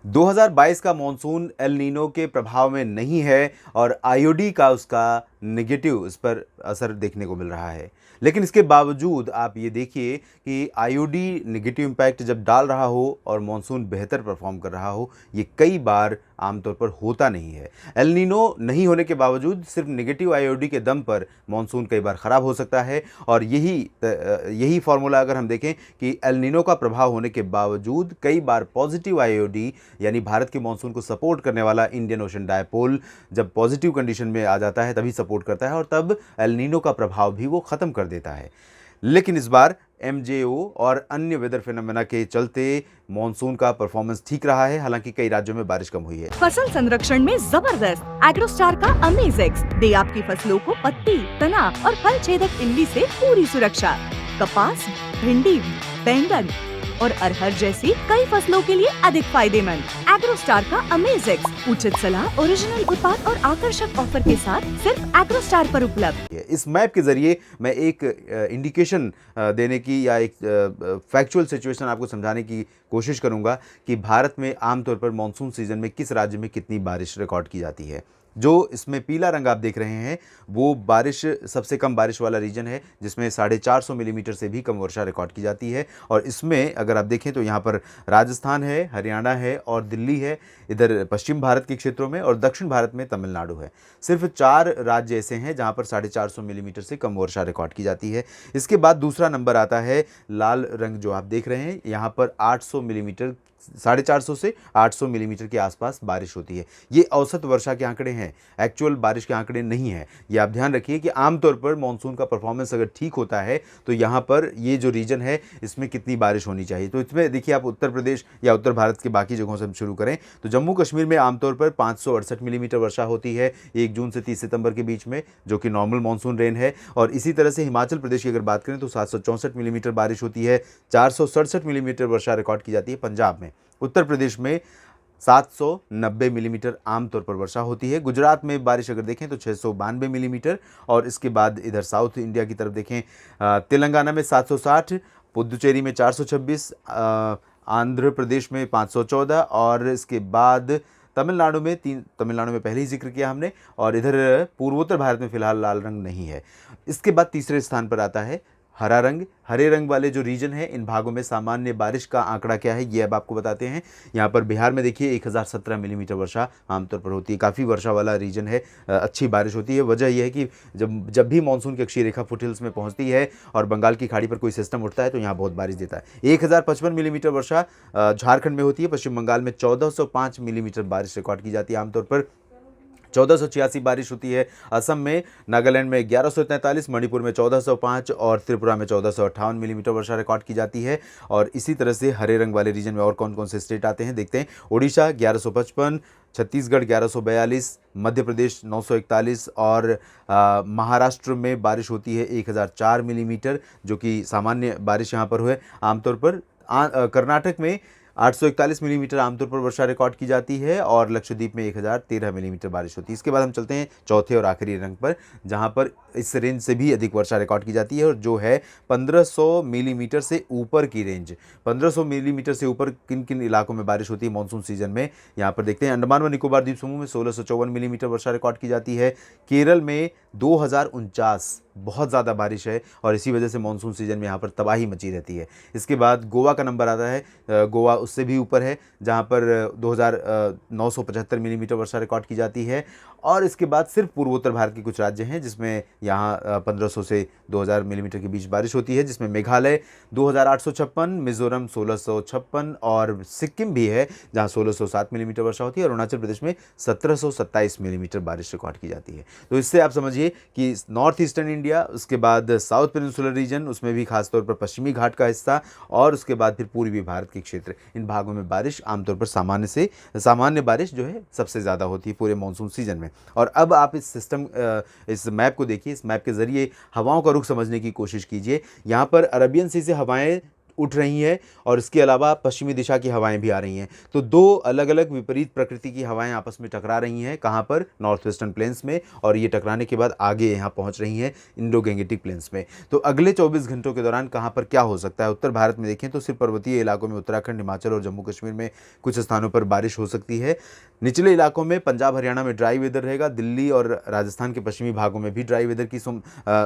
2022 का monsoon El Nino के प्रभाव में नहीं है और आईओडी का उसका नेगेटिव इस पर असर देखने को मिल रहा है। लेकिन इसके बावजूद आप ये देखिए कि आईओडी नेगेटिव इम्पैक्ट जब डाल रहा हो और मॉनसून बेहतर परफॉर्म कर रहा हो, ये कई बार आमतौर पर होता नहीं है। एल नीनो नहीं होने के बावजूद सिर्फ नेगेटिव आईओडी के दम पर मॉनसून कई बार ख़राब हो सकता है और यही फार्मूला अगर हम देखें कि एल नीनो का प्रभाव होने के बावजूद कई बार पॉजिटिव आईओडी यानी भारत के मॉनसून को सपोर्ट करने वाला इंडियन ओशन डायपोल जब पॉजिटिव कंडीशन में आ जाता है तभी सपोर्ट करता है और तब एल नीनो का प्रभाव भी वो ख़त्म कर देता है। लेकिन इस बार एमजेओ और अन्य वेदर फिनोमेना के चलते मॉनसून का परफॉर्मेंस ठीक रहा है, हालांकि कई राज्यों में बारिश कम हुई है। फसल संरक्षण में जबरदस्त एग्रोस्टार का अमेजेक्स दे आपकी फसलों को पत्ती, तना और फल छेदक इल्ली से पूरी सुरक्षा। कपास, भिंडी, बैंगन और अरहर जैसी कई फसलों के लिए अधिक फायदेमंद। एग्रोस्टार का अमेजेक्स उचित सलाह, ओरिजिनल उत्पाद और आकर्षक ऑफर के साथ सिर्फ एग्रोस्टार पर उपलब्ध। इस मैप के जरिए मैं एक इंडिकेशन देने की या एक फैक्चुअल सिचुएशन आपको समझाने की कोशिश करूंगा कि भारत में आमतौर पर मानसून सीजन में किस राज्य में कितनी बारिश रिकॉर्ड की जाती है। जो इसमें पीला रंग आप देख रहे हैं वो बारिश सबसे कम बारिश वाला रीजन है जिसमें 450 मिलीमीटर से भी कम वर्षा रिकॉर्ड की जाती है। और इसमें अगर आप देखें तो यहाँ पर राजस्थान है, हरियाणा है और दिल्ली है, इधर पश्चिम भारत के क्षेत्रों में, और दक्षिण भारत में तमिलनाडु है। सिर्फ 4 राज्य ऐसे हैं जहाँ पर 450 मिलीमीटर से कम वर्षा रिकॉर्ड की जाती है। इसके बाद दूसरा नंबर आता है लाल रंग जो आप देख रहे हैं, यहाँ पर 800 मिलीमीटर 450 से 800 मिलीमीटर के आसपास बारिश होती है। ये औसत वर्षा के आंकड़े हैं, एक्चुअल बारिश के आंकड़े नहीं हैं। ये आप ध्यान रखिए कि आमतौर पर मॉनसून का परफॉर्मेंस अगर ठीक होता है तो यहाँ पर ये जो रीजन है इसमें कितनी बारिश होनी चाहिए। तो इसमें देखिए आप उत्तर प्रदेश या उत्तर भारत के बाकी जगहों से हम शुरू करें तो जम्मू कश्मीर में आमतौर पर 568 मिलीमीटर वर्षा होती है 1 जून से 30 सितंबर के बीच में, जो कि नॉर्मल मॉनसून रेन है। और इसी तरह से हिमाचल प्रदेश की अगर बात करें तो 764 मिलीमीटर बारिश होती है, 467 मिलीमीटर वर्षा रिकॉर्ड की जाती है पंजाब में। उत्तर प्रदेश में 790 मिलीमीटर आमतौर पर वर्षा होती है। गुजरात में बारिश अगर देखें तो 692 मिलीमीटर। और इसके बाद इधर साउथ इंडिया की तरफ देखें, तेलंगाना में 760, पुदुचेरी में 426, आंध्र प्रदेश में 514 और इसके बाद तमिलनाडु में पहले ही जिक्र किया हमने, और इधर पूर्वोत्तर भारत में फिलहाल लाल रंग नहीं है। इसके बाद तीसरे स्थान पर आता है हरा रंग। हरे रंग वाले जो रीजन है इन भागों में सामान्य बारिश का आंकड़ा क्या है ये अब आपको बताते हैं। यहाँ पर बिहार में देखिए 1017 मिलीमीटर वर्षा आमतौर पर होती है, काफ़ी वर्षा वाला रीजन है, अच्छी बारिश होती है। वजह यह है कि जब भी मानसून की अक्षीय रेखा फुटहिल्स में पहुँचती है और बंगाल की खाड़ी पर कोई सिस्टम उठता है तो यहाँ बहुत बारिश देता है। 1055 मिलीमीटर वर्षा झारखंड में होती है। पश्चिम बंगाल में 1405 मिलीमीटर बारिश रिकॉर्ड की जाती है आमतौर पर। 1486 बारिश होती है असम में, नागालैंड में 1143, मणिपुर में 1405 और त्रिपुरा में 1458 मिलीमीटर वर्षा रिकॉर्ड की जाती है। और इसी तरह से हरे रंग वाले रीजन में और कौन कौन से स्टेट आते हैं देखते हैं। उड़ीसा 1155, छत्तीसगढ़ 1142, मध्य प्रदेश 941 और महाराष्ट्र में बारिश होती है 1004 मिलीमीटर, जो कि सामान्य बारिश यहाँ पर हुए आमतौर पर। कर्नाटक में 841 मिलीमीटर आमतौर पर वर्षा रिकॉर्ड की जाती है और लक्षद्वीप में 1013 मिलीमीटर बारिश होती है। इसके बाद हम चलते हैं चौथे और आखिरी रंग पर, जहां पर इस रेंज से भी अधिक वर्षा रिकॉर्ड की जाती है और जो है 1500 मिलीमीटर से ऊपर की रेंज। 1500 मिलीमीटर से ऊपर किन किन इलाकों में बारिश होती है मानसून सीजन में, यहाँ पर देखते हैं। अंडमान व निकोबार द्वीप समूह में 1654 मिलीमीटर वर्षा रिकॉर्ड की जाती है। केरल में 2049, बहुत ज़्यादा बारिश है और इसी वजह से मानसून सीजन में यहाँ पर तबाही मची रहती है। इसके बाद गोवा का नंबर आता है, गोवा उससे भी ऊपर है जहाँ पर 2975 मिलीमीटर वर्षा रिकॉर्ड की जाती है। और इसके बाद सिर्फ पूर्वोत्तर भारत के कुछ राज्य हैं जिसमें यहाँ 1500 से 2000 मिलीमीटर के बीच बारिश होती है, जिसमें मेघालय 2856, मिजोरम 1656 और सिक्किम भी है जहाँ 1607 मिलीमीटर वर्षा होती है और अरुणाचल प्रदेश में 1727 मिलीमीटर बारिश रिकॉर्ड की जाती है। तो इससे आप समझिए कि नॉर्थ ईस्टर्न इंडिया, उसके बाद साउथ पेनिनसुलर रीजन, उसमें भी खासतौर पर पश्चिमी घाट का हिस्सा और उसके बाद फिर पूर्वी भारत के क्षेत्र, इन भागों में बारिश आमतौर पर सामान्य बारिश जो है सबसे ज़्यादा होती है पूरे मानसून सीजन में। और अब आप इस मैप को देखिए, इस मैप के ज़रिए हवाओं का रुख समझने की कोशिश कीजिए। यहाँ पर अरबियन सी से हवाएं उठ रही हैं और इसके अलावा पश्चिमी दिशा की हवाएं भी आ रही हैं। तो दो अलग अलग विपरीत प्रकृति की हवाएं आपस में टकरा रही हैं। कहाँ पर? नॉर्थ वेस्टर्न प्लेन्स में, और ये टकराने के बाद आगे यहाँ पहुँच रही हैं इंडो गैंगेटिक प्लेन्स में। तो अगले 24 घंटों के दौरान कहाँ पर क्या हो सकता है? उत्तर भारत में देखें तो सिर्फ पर्वतीय इलाकों में उत्तराखंड, हिमाचल और जम्मू कश्मीर में कुछ स्थानों पर बारिश हो सकती है। निचले इलाकों में पंजाब हरियाणा में ड्राई वेदर रहेगा। दिल्ली और राजस्थान के पश्चिमी भागों में भी ड्राई वेदर की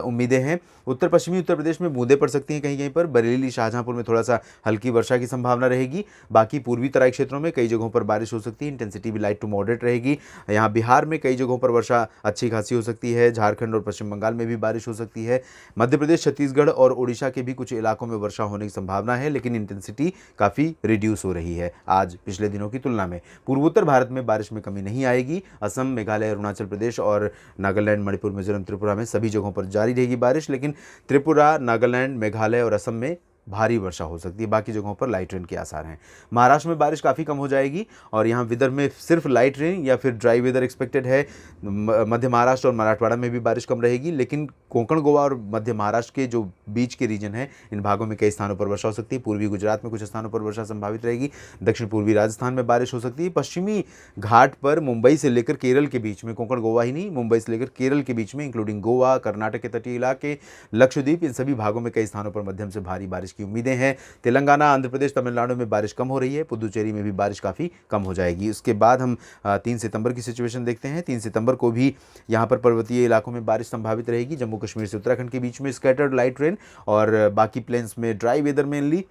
उम्मीदें हैं। उत्तर पश्चिमी उत्तर प्रदेश में बूंदें पड़ सकती हैं कहीं कहीं पर। बरेली, शाहजहांपुर में थोड़ा सा हल्की वर्षा की संभावना रहेगी। बाकी पूर्वी तराई क्षेत्रों में कई जगहों पर बारिश हो सकती है। इंटेंसिटी भी लाइट टू मॉडरेट रहेगी। यहाँ बिहार में कई जगहों पर वर्षा अच्छी खासी हो सकती है। झारखंड और पश्चिम बंगाल में भी बारिश हो सकती है। मध्य प्रदेश, छत्तीसगढ़ और ओडिशा के भी कुछ इलाकों में वर्षा होने की संभावना है, लेकिन इंटेंसिटी काफ़ी रिड्यूस हो रही है आज पिछले दिनों की तुलना में। पूर्वोत्तर भारत में बारिश में कमी नहीं आएगी। असम, मेघालय, अरुणाचल प्रदेश और नागालैंड, मणिपुर, मिजोरम, त्रिपुरा में सभी जगहों पर जारी रहेगी बारिश, लेकिन त्रिपुरा, नागालैंड, मेघालय और असम में भारी वर्षा हो सकती है। बाकी जगहों पर लाइट रेन के आसार हैं। महाराष्ट्र में बारिश काफ़ी कम हो जाएगी और यहाँ विदर्भ में सिर्फ लाइट रेन या फिर ड्राई वेदर एक्सपेक्टेड है। मध्य महाराष्ट्र और मराठवाड़ा में भी बारिश कम रहेगी, लेकिन कोंकण, गोवा और मध्य महाराष्ट्र के जो बीच के रीजन है, इन भागों में कई स्थानों पर वर्षा हो सकती है। पूर्वी गुजरात में कुछ स्थानों पर वर्षा संभावित रहेगी। दक्षिण पूर्वी राजस्थान में बारिश हो सकती है। पश्चिमी घाट पर मुंबई से लेकर केरल के बीच में, कोंकण गोवा ही नहीं, मुंबई से लेकर केरल के बीच में, इंक्लूडिंग गोवा, कर्नाटक के तटीय इलाके, लक्षद्वीप, इन सभी भागों में कई स्थानों पर मध्यम से भारी बारिश की उम्मीदें हैं। तेलंगाना, आंध्र प्रदेश, तमिलनाडु में बारिश कम हो रही है। पुदुचेरी में भी बारिश काफ़ी कम हो जाएगी। उसके बाद हम 3 सितंबर की सिचुएशन देखते हैं। 3 सितंबर को भी यहाँ पर पर्वतीय इलाकों में बारिश संभावित रहेगी। जम्मू कश्मीर से उत्तराखंड के बीच में स्कैटर्ड लाइट रेन और बाकी प्लेन्स में dry weather mainly.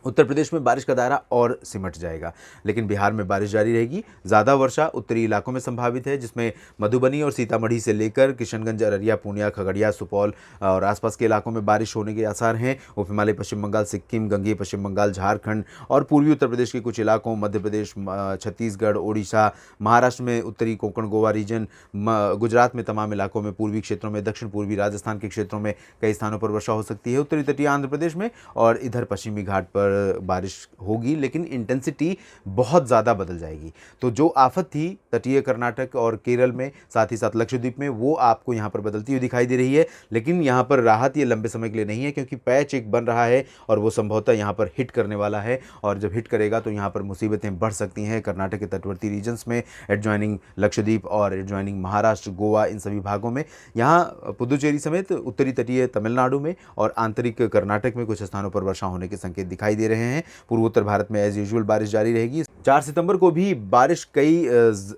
Uttar Pradesh में बारिश का दायरा और सिमट जाएगा, लेकिन बिहार में बारिश जारी रहेगी। ज़्यादा वर्षा उत्तरी इलाकों में संभावित है, जिसमें मधुबनी और सीतामढ़ी से लेकर किशनगंज, अररिया, पूर्णिया, खगड़िया, सुपौल और आसपास के इलाकों में बारिश होने के आसार हैं। उप हिमालय पश्चिम बंगाल, सिक्किम, गंगेय पश्चिम बंगाल, झारखंड और पूर्वी उत्तर प्रदेश के कुछ इलाकों, मध्य प्रदेश, छत्तीसगढ़, ओडिशा, महाराष्ट्र में उत्तरी कोंकण गोवा रीजन, गुजरात में तमाम इलाकों में, पूर्वी क्षेत्रों में, दक्षिण पूर्वी राजस्थान के क्षेत्रों में कई स्थानों पर वर्षा हो सकती है। उत्तरी तटीय आंध्र प्रदेश में और इधर पश्चिमी घाट पर बारिश होगी, लेकिन इंटेंसिटी बहुत ज़्यादा बदल जाएगी। तो जो आफत थी तटीय कर्नाटक और केरल में, साथ ही साथ लक्षद्वीप में, वो आपको यहाँ पर बदलती हुई दिखाई दे रही है। लेकिन यहाँ पर राहत ये लंबे समय के लिए नहीं है, क्योंकि पैच एक बन रहा है और वो संभवतः यहाँ पर हिट करने वाला है। और जब हिट करेगा तो यहाँ पर मुसीबतें बढ़ सकती हैं। कर्नाटक के तटवर्ती रीजन्स में, एडजॉइनिंग लक्षद्वीप और एडजॉइनिंग महाराष्ट्र, गोवा, इन सभी भागों में, यहाँ पुदुचेरी समेत उत्तरी तटीय तमिलनाडु में और आंतरिक कर्नाटक में कुछ स्थानों पर वर्षा होने के संकेत दिखाई दे रहे हैं। पूर्वोत्तर भारत में एज यूजुअल बारिश जारी रहेगी। 4 सितंबर को भी बारिश कई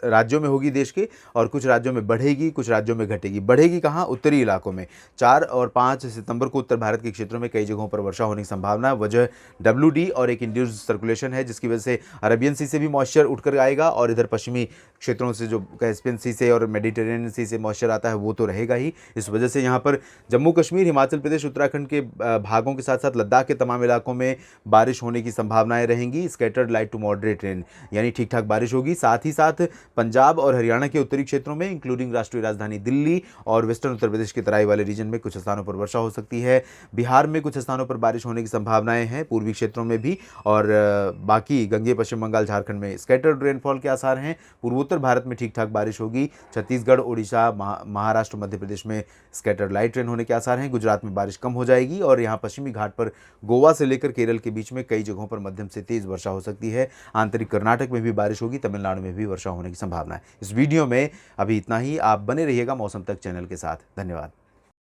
राज्यों में होगी देश के, और कुछ राज्यों में बढ़ेगी, कुछ राज्यों में घटेगी। बढ़ेगी कहाँ? उत्तरी इलाकों में। 4 और 5 सितंबर को उत्तर भारत के क्षेत्रों में कई जगहों पर वर्षा होने की संभावना। वजह WD और एक इंड्यूस्ड सर्कुलेशन है, जिसकी वजह से अरबियन सी से भी मॉइस्चर उठकर आएगा और इधर पश्चिमी क्षेत्रों से, जो कैस्पियन सी से और मेडिटेरेनियन सी से मॉइस्चर आता है, वो तो रहेगा ही। इस वजह से यहाँ पर जम्मू कश्मीर, हिमाचल प्रदेश, उत्तराखंड के भागों के साथ साथ लद्दाख के तमाम इलाकों में बारिश होने की संभावनाएं रहेंगी। Scattered light to moderate rain, यानी ठीक ठाक बारिश होगी। साथ ही साथ पंजाब और हरियाणा के उत्तरी क्षेत्रों में, इंक्लूडिंग राष्ट्रीय राजधानी दिल्ली और वेस्टर्न उत्तर प्रदेश के तराई वाले रीजन में कुछ स्थानों पर वर्षा हो सकती है। बिहार में कुछ स्थानों पर बारिश होने की संभावनाएं हैं, पूर्वी क्षेत्रों में भी, और बाकी गंगेय पश्चिम बंगाल, झारखंड में स्कैटर्ड रेनफॉल के आसार हैं। पूर्वोत्तर भारत में ठीक ठाक बारिश होगी। छत्तीसगढ़, ओडिशा, महाराष्ट्र, मध्य प्रदेश में स्कैटर्ड लाइट रेन होने के आसार हैं। गुजरात में बारिश कम हो जाएगी और यहाँ पश्चिमी घाट पर गोवा से लेकर केरल के बीच में कई जगहों पर मध्यम से तेज वर्षा हो सकती है। आंतरिक कर्नाटक में भी बारिश होगी, तमिलनाडु में भी वर्षा होने की संभावना है। इस वीडियो में अभी इतना ही। आप बने रहिएगा मौसम तक चैनल के साथ। धन्यवाद।